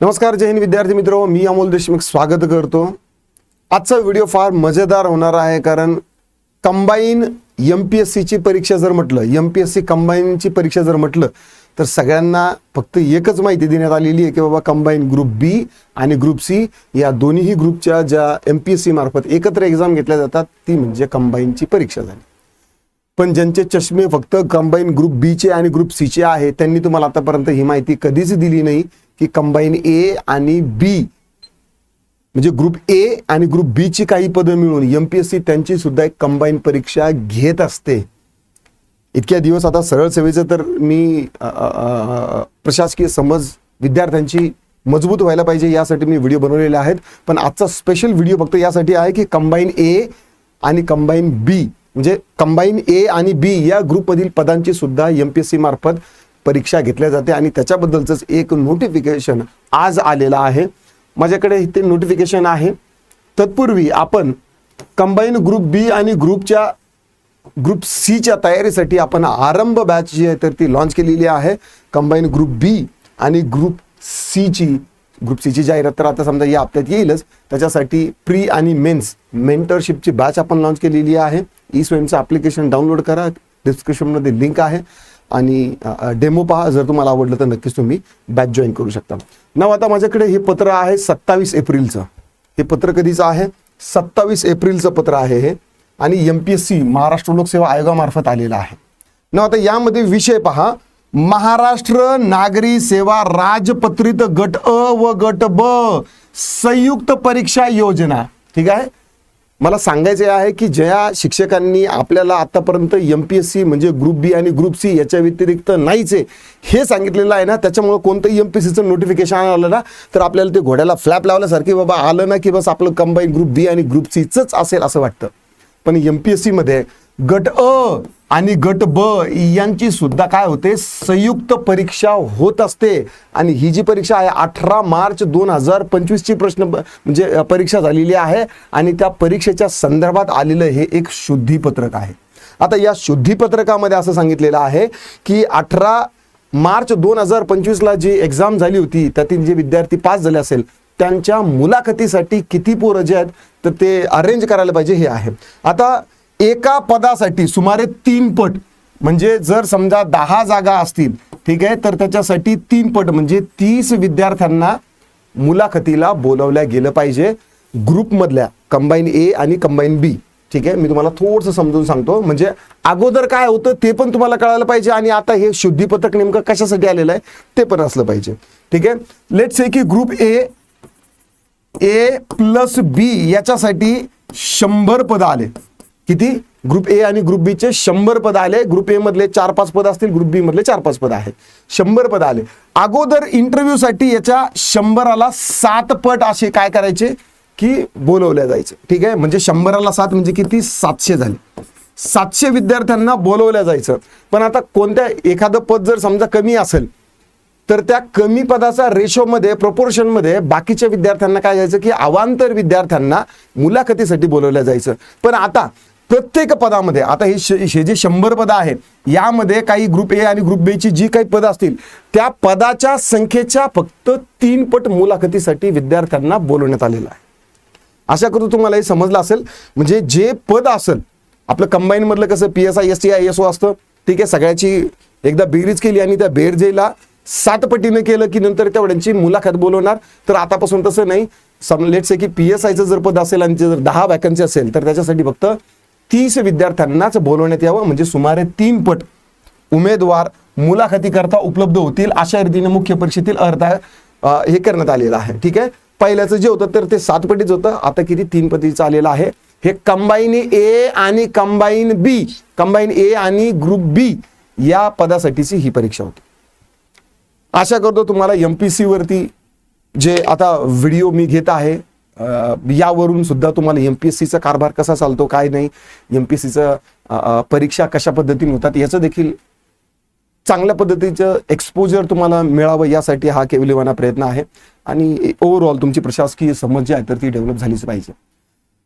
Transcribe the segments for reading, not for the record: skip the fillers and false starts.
नमस्कार, जय हिंद विद्यार्थी मित्रो, मी अमोल देशमुख स्वागत करतो। आजचा व्हिडिओ फार मजेदार होणार आहे, कारण कंबाईन एमपीएससी ची परीक्षा जर म्हटलं, एमपीएससी कंबाईन ची परीक्षा जर म्हटलं तर सगळ्यांना फक्त एकच माहिती देण्यात आलेली आहे की बाबा कंबाईन ग्रुप बी आणि ग्रुप सी या दोन्ही ग्रुपच्या ज्या एमपीएससी मार्फत एकत्र एक्झाम घेतल्या जातात ती म्हणजे कंबाईनची परीक्षा झाली। पण ज्यांचे चष्मे फक्त कंबाईन ग्रुप बी चे आणि ग्रुप सी चे आहे त्यांनी तुम्हाला आतापर्यंत ही माहिती कधीच दिली नाही की कंबाईन ए आणि बी म्हणजे ग्रुप ए आणि ग्रुप बी ची काही पदं मिळून एमपीएससी त्यांची सुद्धा एक कंबाईन परीक्षा घेत असते। इतक्या दिवस आता सरळ सेवेचं तर मी प्रशासकीय समज विद्यार्थ्यांची मजबूत व्हायला पाहिजे यासाठी मी व्हिडिओ बनवलेले आहेत, पण आजचा स्पेशल व्हिडिओ फक्त यासाठी आहे की कंबाईन ए आणि कंबाईन बी म्हणजे कंबाईन ए आणि बी या ग्रुपमधील पदांची सुद्धा एमपीएससी मार्फत परीक्षा घेतल्या जाते आणि त्याच्याबद्दलच एक नोटिफिकेशन आज आलेला आहे। माझ्याकडे इथे नोटिफिकेशन आहे। तत्पूर्वी आपण कंबाईन ग्रुप बी आणि ग्रुप सी च्या तयारीसाठी आपण आरंभ बॅच जी आहे तर ती लॉन्च केलेली आहे। कंबाईन ग्रुप बी आणि ग्रुप सी ची जाहिरात तर आता समजा या हप्त्यात येईलच, त्याच्यासाठी प्री आणि मेन्स मेंटरशिपची बॅच आपण लॉन्च केलेली आहे। ई स्वयंचं ॲप्लिकेशन डाउनलोड करा, डिस्क्रिप्शनमध्ये लिंक आहे आणि डेमो पहा। जर तुम्हाला आवडलं तर नक्कीच तुम्ही बॅच जॉईन करू शकता। नाव आता माझ्याकडे हे पत्र आहे 27 एप्रिलचं। हे पत्र कधीचं आहे? 27 एप्रिलचं पत्र आहे हे आणि एमपीएससी महाराष्ट्र लोकसेवा आयोगामार्फत आलेलं आहे। नाव आता यामध्ये विषय पहा, महाराष्ट्र नागरी सेवा राजपत्रित गट अ व गट ब संयुक्त परीक्षा योजना। ठीक आहे, मला सांगायचे आहे की ज्या शिक्षकांनी आपल्याला आतापर्यंत एमपीएससी म्हणजे ग्रुप बी आणि ग्रुप सी याच्या व्यतिरिक्त नाहीच आहे हे सांगितलेलं आहे ना, त्याच्यामुळे कोणतंही एमपीएससीचं नोटिफिकेशन आलं ना तर आपल्याला ते घोड्याला फ्लॅप लावल्यासारखे बाबा आलं ना की बस आपलं कंबाईन ग्रुप बी आणि ग्रुप सीच असेल असं वाटतं। पण एमपीएससी मध्ये गट अ आणि गट ब यांची सुद्धा काय होते, संयुक्त परीक्षा होत असते आणि ही जी परीक्षा आहे 18 मार्च 2025 ची प्रश्न म्हणजे परीक्षा झालेली आहे आणि त्या परीक्षेच्या संदर्भात आलेलं हे एक शुद्धीपत्रक आहे। आता या शुद्धीपत्रकामध्ये असं सांगितलेलं आहे की 18 मार्च 2025 ला जी एक्झाम झाली होती त्यातील जे विद्यार्थी पास झाले असेल त्यांच्या मुलाखतीसाठी किती पोरं जे आहेत तर ते अरेंज करायला पाहिजे हे आहे। आता एका पदासाठी सुमारे 3 पट म्हणजे जर समजा 10 जागा असतील, ठीक आहे, तर त्याच्यासाठी 3 पट म्हणजे 30 विद्यार्थ्यांना मुलाखतीला बोलवल्या गेलं पाहिजे ग्रुपमधल्या कंबाईन ए आणि कंबाईन बी। ठीक आहे, मी तुम्हाला थोडंसं समजून सांगतो म्हणजे अगोदर काय होतं ते पण तुम्हाला कळायला पाहिजे आणि आता हे शुद्धीपत्रक नेमकं कशासाठी आलेलं आहे ते पण असलं पाहिजे। ठीक आहे, लेट्स से की ग्रुप ए प्लस बी याच्यासाठी 100 पद आले। किती? ग्रुप ए आणि ग्रुप बी चे 100 पद आले। ग्रुप ए मधले 4-5 पद असतील, ग्रुप बी मधले 4-5 पद आहेत, 100 पद आले। अगोदर इंटरव्ह्यू साठी याच्या 100ला 7 पट असे काय करायचे की बोलवल्या जायचे। ठीक आहे, म्हणजे 100ला 7 म्हणजे किती? 700 झाले। 700 विद्यार्थ्यांना बोलवल्या जायचं। पण आता कोणत्या एखादं पद जर समजा कमी असेल तर त्या कमी पदाचा रेशोमध्ये प्रोपोर्शनमध्ये बाकीच्या विद्यार्थ्यांना काय जायचं की अवांतर विद्यार्थ्यांना मुलाखतीसाठी बोलवल्या जायचं। पण आता प्रत्येक पदामध्ये आता हे जे 100 पद आहेत यामध्ये काही ग्रुप ए आणि ग्रुप बी ची जी काही पद असतील त्या पदाच्या संख्येच्या फक्त 3 पट मुलाखतीसाठी विद्यार्थ्यांना बोलवण्यात आलेलं आहे। आशा करतो तुम्हाला हे समजलं असेल। म्हणजे जे पद असेल आपलं कंबाईन मधलं कसं PSI STI ISO असतं, ठीक आहे, सगळ्याची एकदा बेरीज केली आणि त्या बेरजेला 7 पटीने केलं की नंतर तेवढ्यांची मुलाखत बोलवणार। तर आतापासून तसं नाही, लेट्स से की PSIचं जर पद असेल आणि जर 10 वॅकन्सी असेल तर त्याच्यासाठी फक्त 30 विद्यार्थ्यांनाच बोलवण्यात यावं म्हणजे सुमारे 3 पट उमेदवार मुलाखती करता उपलब्ध होतील अशा रीतीने मुख्य परीक्षेतील अर्थ हे करण्यात आलेलं आहे। ठीक आहे, पहिल्याचं जे होतं तर ते 7 पटीच होतं, आता किती 3 पटीचं आलेलं आहे। हे कंबाईन ए आणि कंबाईन ए आणि ग्रुप बी या पदासाठीची ही परीक्षा होती। आशा करतो तुम्हाला एमपीएससी वरती जे आता व्हिडिओ मी घेत आहे यावरून सुद्धा तुम्हाला एमपीएससीचा कारभार कसा चालतो काय नाही, एमपीएससीचं परीक्षा कशा पद्धतीने होतात याचं देखील चांगल्या पद्धतीचं एक्सपोजर तुम्हाला मिळावं यासाठी हा केवलवाना प्रयत्न आहे आणि ओव्हरऑल तुमची प्रशासकीय समज जी आहे तर ती डेव्हलप झालीच पाहिजे।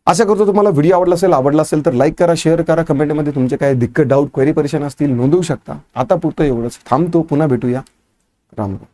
आशा करतो तुम्हाला व्हिडिओ आवडला असेल तर लाईक करा, शेअर करा, कमेंटमध्ये तुमचे काय दिक्कत, डाऊट, क्वेरी, परेशान असतील नोंदवू शकता। आता पुरतं एवढंच, थांबतो, पुन्हा भेटूया। राम राम।